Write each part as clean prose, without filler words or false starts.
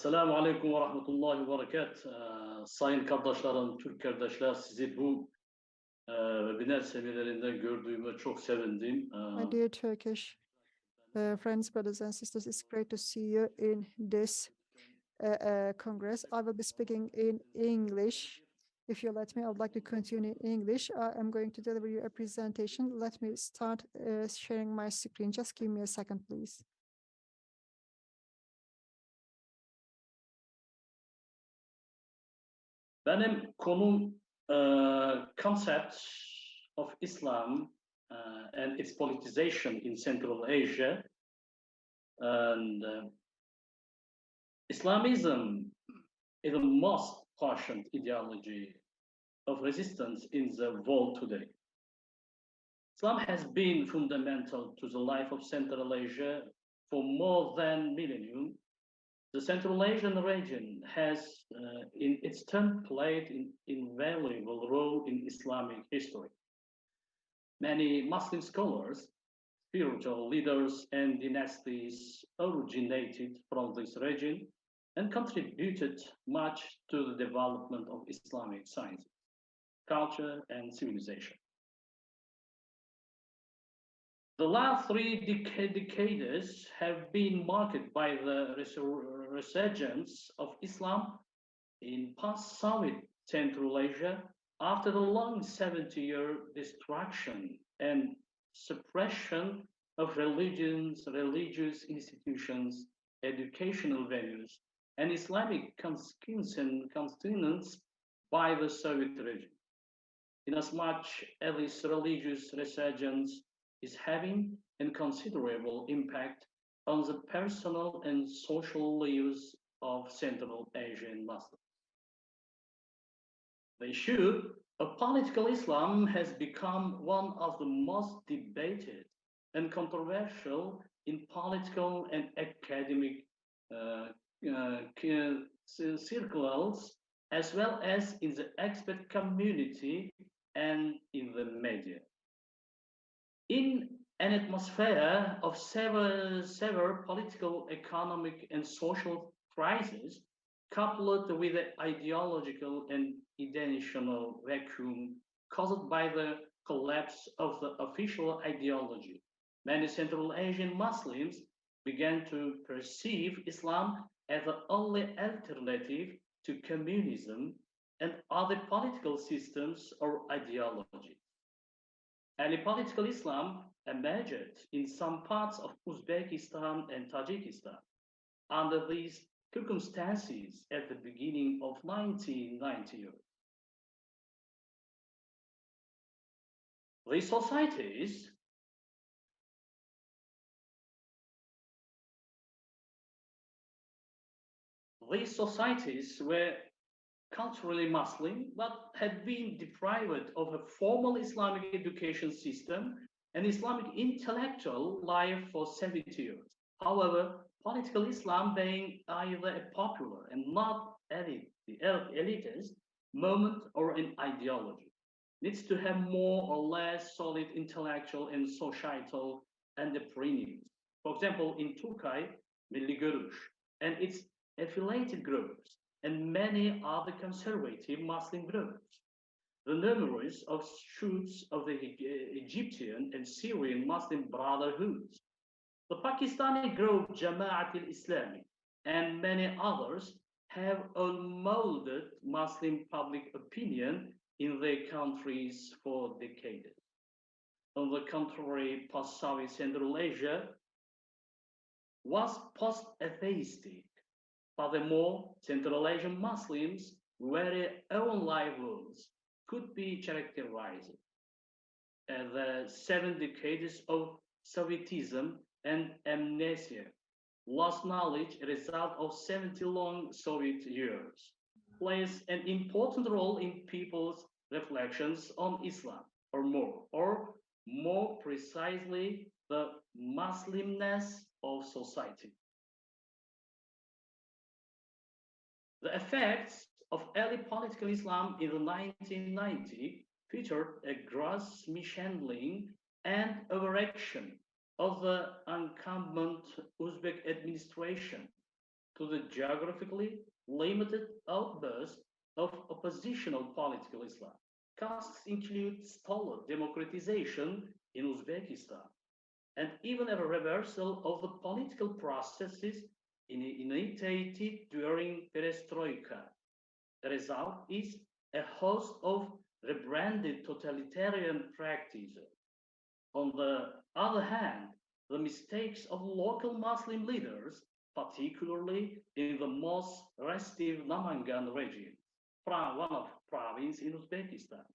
Esselamu Aleyküm ve Rahmetullahi ve Berekat. Sayın kardeşlerim, Türk kardeşler, sizi bu webinar seminerinde gördüğüme çok sevindim. My dear Turkish friends, brothers and sisters, it's great to see you in this Congress. I will be speaking in English. If you let me, I would like to continue in English. I am going to deliver you a presentation. Let me start sharing my screen. Just give me a second, please. Benim konum concept of Islam and its politicization in Central Asia. And Islamism is the most potent ideology of resistance in the world today. Islam has been fundamental to the life of Central Asia for more than a millennium. The Central Asian region has, in its turn, played an invaluable role in Islamic history. Many Muslim scholars, spiritual leaders, and dynasties originated from this region and contributed much to the development of Islamic science, culture, and civilization. The last three decades have been marked by the resurgence of Islam in post-Soviet Central Asia after the long 70-year destruction and suppression of religions, religious institutions, educational venues, and Islamic continents by the Soviet regime. Inasmuch as this religious resurgence is having a considerable impact on the personal and social lives of Central Asian Muslims. The issue of political Islam has become one of the most debated and controversial in political and academic circles, as well as in the expert community and in the media. In an atmosphere of severe political, economic, and social crises, coupled with the ideological and identitional vacuum caused by the collapse of the official ideology, many Central Asian Muslims began to perceive Islam as the only alternative to communism and other political systems or ideologies. Early political Islam emerged in some parts of Uzbekistan and Tajikistan under these circumstances at the beginning of 1990s. These societies were culturally Muslim, but had been deprived of a formal Islamic education system and Islamic intellectual life for 70 years. However, political Islam being either a popular and not elitist movement or an ideology, needs to have more or less solid intellectual and societal underpinnings. For example, in Turkey, Milli Görüş and its affiliated groups, and many other conservative Muslim groups. The numerous offshoots of the Egyptian and Syrian Muslim brotherhoods, the Pakistani group Jama'at al-Islami, and many others have all molded Muslim public opinion in their countries for decades. On the contrary, post-Soviet Central Asia was post-atheistic. Furthermore, Central Asian Muslims' very own livelihoods could be characterized as the 7 decades of Sovietism and amnesia, lost knowledge, a result of 70 long Soviet years, plays an important role in people's reflections on Islam, or more precisely, the Muslimness of society. The effects of early political Islam in the 1990s featured a gross mishandling and overreaction of the incumbent Uzbek administration to the geographically limited outburst of oppositional political Islam. Costs include stalled democratization in Uzbekistan and even a reversal of the political processes initiated during perestroika. The result is a host of rebranded totalitarian practices. On the other hand, the mistakes of local Muslim leaders, particularly in the most restive Namangan region, one of province in Uzbekistan,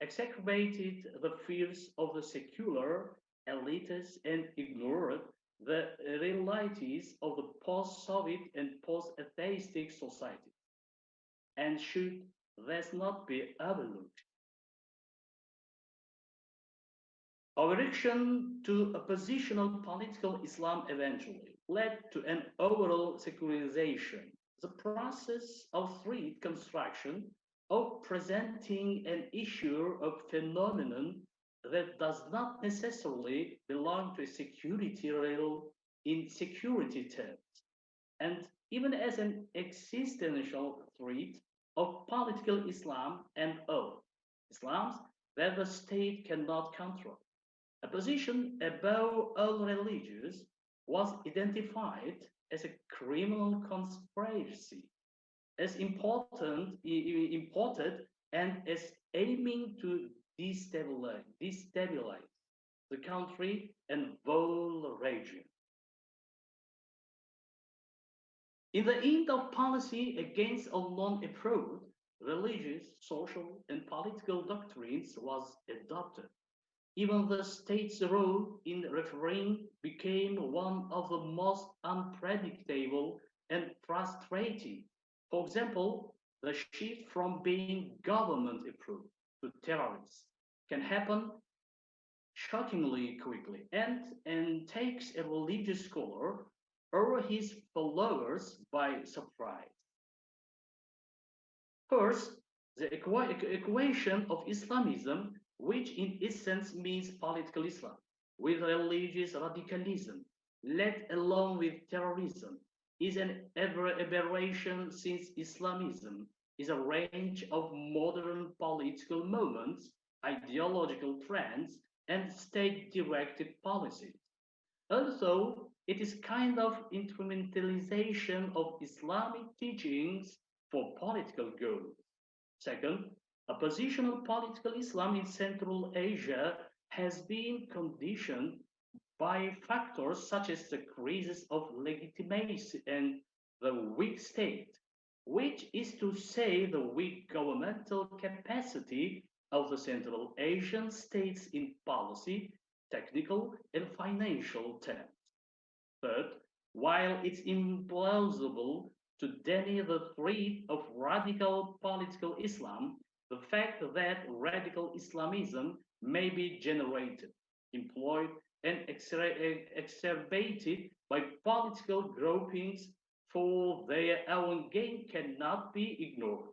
exacerbated the fears of the secular elites and ignored the realities of the post-Soviet and post-atheistic society, and should thus not be overlooked. Overreaction to oppositional political Islam eventually led to an overall secularization. The process of threat construction of presenting an issue of phenomenon that does not necessarily belong to a security realm in security terms, and even as an existential threat of political Islam and all Islams that the state cannot control. A position above all religions was identified as a criminal conspiracy, as imported and as aiming to destabilize the country and whole region. In the end of policy against all non-approved, religious, social, and political doctrines was adopted. Even the state's role in refereeing became one of the most unpredictable and frustrating. For example, the shift from being government approved to terrorists can happen shockingly quickly and takes a religious scholar or his followers by surprise. First, the equation of Islamism, which in essence means political Islam, with religious radicalism, let alone with terrorism, is an aberration since Islamism is a range of modern political movements, ideological trends, and state-directed policies. Also, it is kind of instrumentalization of Islamic teachings for political goals. Second, oppositional political Islam in Central Asia has been conditioned by factors such as the crisis of legitimacy and the weak state, which is to say the weak governmental capacity of the Central Asian states in policy, technical, and financial terms. Third, while it's implausible to deny the threat of radical political Islam, the fact that radical Islamism may be generated, employed, and exacerbated by political groupings for their own gain cannot be ignored.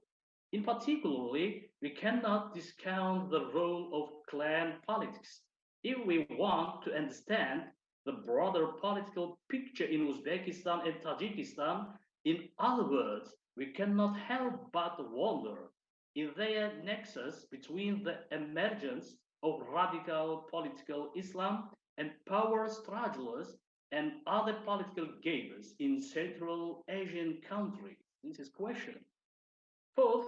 In particular, we cannot discount the role of clan politics if we want to understand the broader political picture in Uzbekistan and Tajikistan. In other words, we cannot help but wonder if their nexus between the emergence of radical political Islam and power strugglers and other political gamers in Central Asian countries. This is question. Fourth,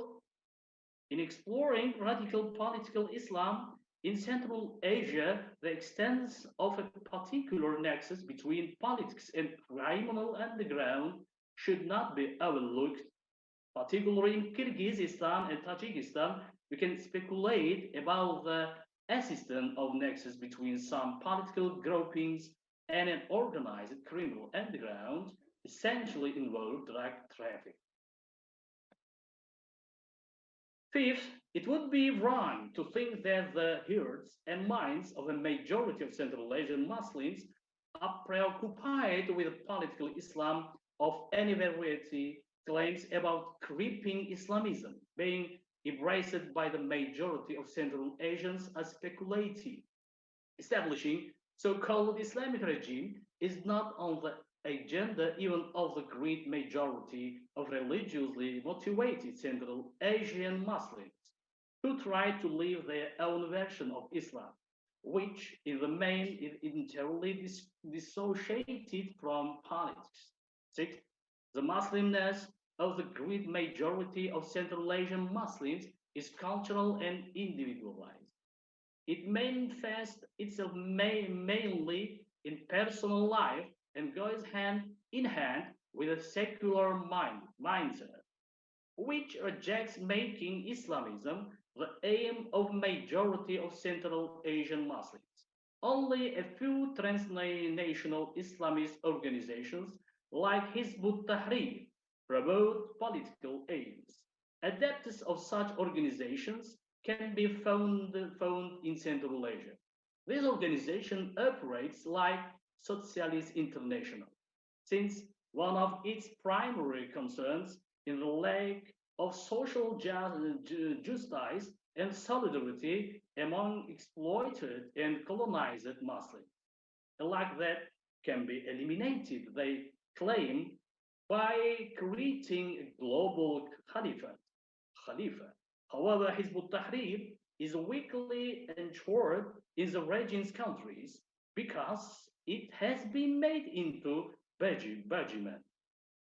in exploring radical political Islam in Central Asia, the extent of a particular nexus between politics and criminal underground should not be overlooked. Particularly in Kyrgyzstan and Tajikistan, we can speculate about the existence of nexus between some political groupings and an organized criminal underground, essentially involved drug traffic. Fifth, it would be wrong to think that the hearts and minds of a majority of Central Asian Muslims are preoccupied with political Islam of any variety. Claims about creeping Islamism being embraced by the majority of Central Asians are speculative. Establishing so-called Islamic regime is not on the agenda even of the great majority of religiously motivated Central Asian Muslims who try to live their own version of Islam, which in the main is entirely dissociated from politics. Six, the Muslimness of the great majority of Central Asian Muslims is cultural and individualized. It manifests itself mainly in personal life and goes hand in hand with a secular mindset, which rejects making Islamism the aim of majority of Central Asian Muslims. Only a few transnational Islamist organizations like Hizb ut-Tahrir promote political aims. Adepts of such organizations can be found in Central Asia. This organization operates like Socialist International, since one of its primary concerns in the lack of social justice and solidarity among exploited and colonized Muslims. A lack that can be eliminated, they claim, by creating a global Khalifa. However, Hizb ut-Tahrir is weakly enshrined in the regime's countries because it has been made into Bajiman.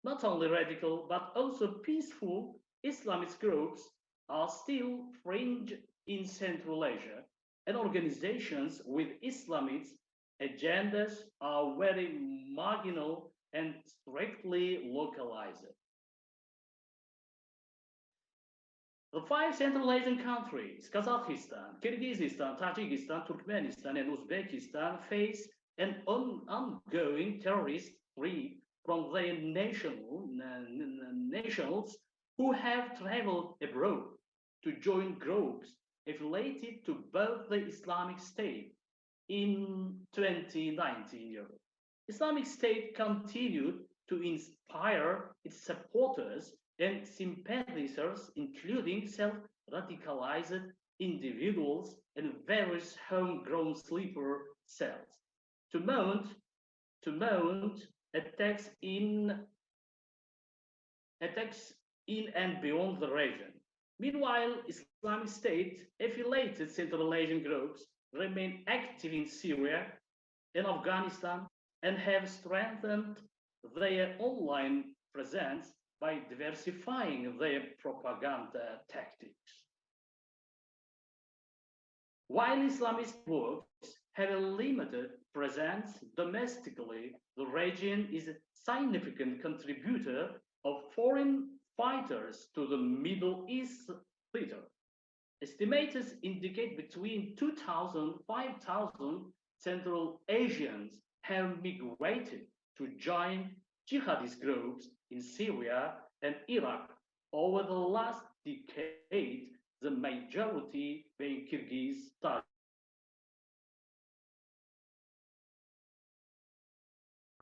Not only radical but also peaceful Islamist groups are still fringe in Central Asia, and organizations with Islamist agendas are very marginal and strictly localized. The five Central Asian countries, Kazakhstan, Kyrgyzstan, Tajikistan, Turkmenistan, and Uzbekistan, face an ongoing terrorist threat from their nationals who have traveled abroad to join groups affiliated to both the Islamic State in 2019. Islamic State continued to inspire its supporters and sympathizers, including self-radicalized individuals and various homegrown sleeper cells, to mount attacks in and beyond the region. Meanwhile, Islamic State-affiliated Central Asian groups remain active in Syria and Afghanistan and have strengthened their online presence by diversifying their propaganda tactics. While Islamist groups have a limited presence domestically, the region is a significant contributor of foreign fighters to the Middle East theater. Estimators indicate between 2,000 and 5,000 Central Asians have migrated to join jihadist groups in Syria and Iraq over the last decade, the majority being Kyrgyz, Tajik.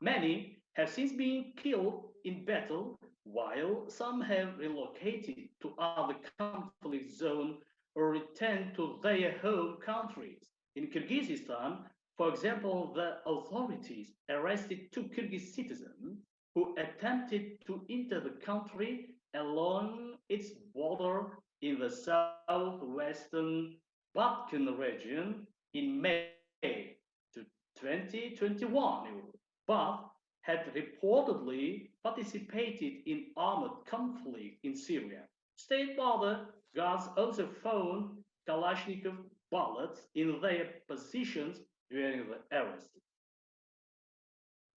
Many have since been killed in battle, while some have relocated to other conflict zones or returned to their home countries. In Kyrgyzstan, for example, the authorities arrested two Kyrgyz citizens who attempted to enter the country along its border in the southwestern Balkan region in May 2021, but had reportedly participated in armed conflict in Syria. State border guards also found Kalashnikov bullets in their positions during the arrest.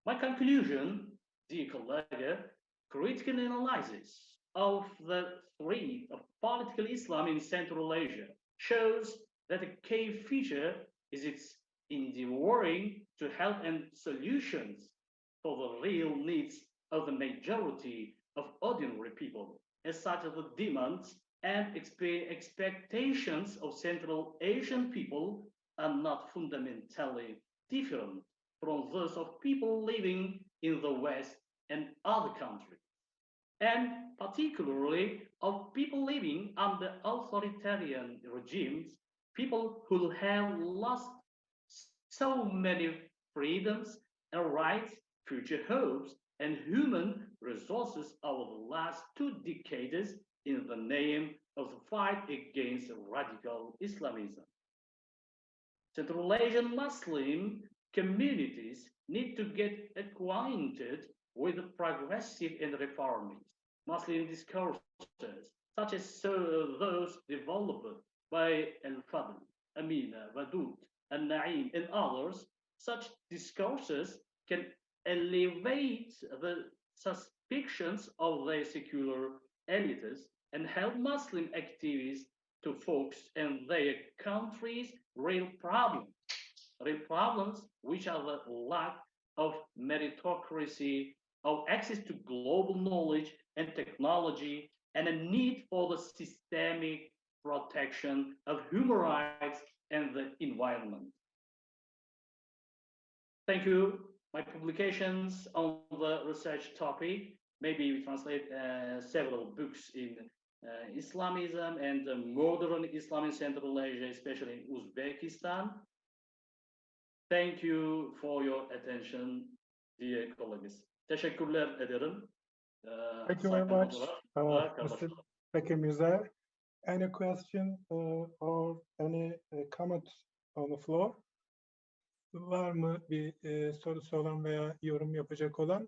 My conclusion, dear colleague, critical analysis of the threat of political Islam in Central Asia shows that a key feature is its endeavoring to help and solutions for the real needs of the majority of ordinary people, as such as the demands and expectations of Central Asian people are not fundamentally different from those of people living in the West and other countries, and particularly of people living under authoritarian regimes, people who have lost so many freedoms and rights future hopes, and human resources over the last 2 decades in the name of the fight against radical Islamism. Central Asian Muslim communities need to get acquainted with the progressive and reformist Muslim discourses, such as those developed by Al-Fadl, Amina, Wadud, Al-Na'im, and others. Such discourses can elevate the suspicions of their secular elites and help Muslim activists to focus on their country's real problems which are the lack of meritocracy, of access to global knowledge and technology, and a need for the systemic protection of human rights and the environment. Thank you. My publications on the research topic, maybe we translate several books in Islamism and modern Islam in Central Asia, especially in Uzbekistan. Thank you for your attention, dear colleagues. Teşekkürler ederim. Thank you very much, Mr. Bekmirzaev. Any question or any comment on the floor? Var mı bir sorusu olan veya yorum yapacak olan?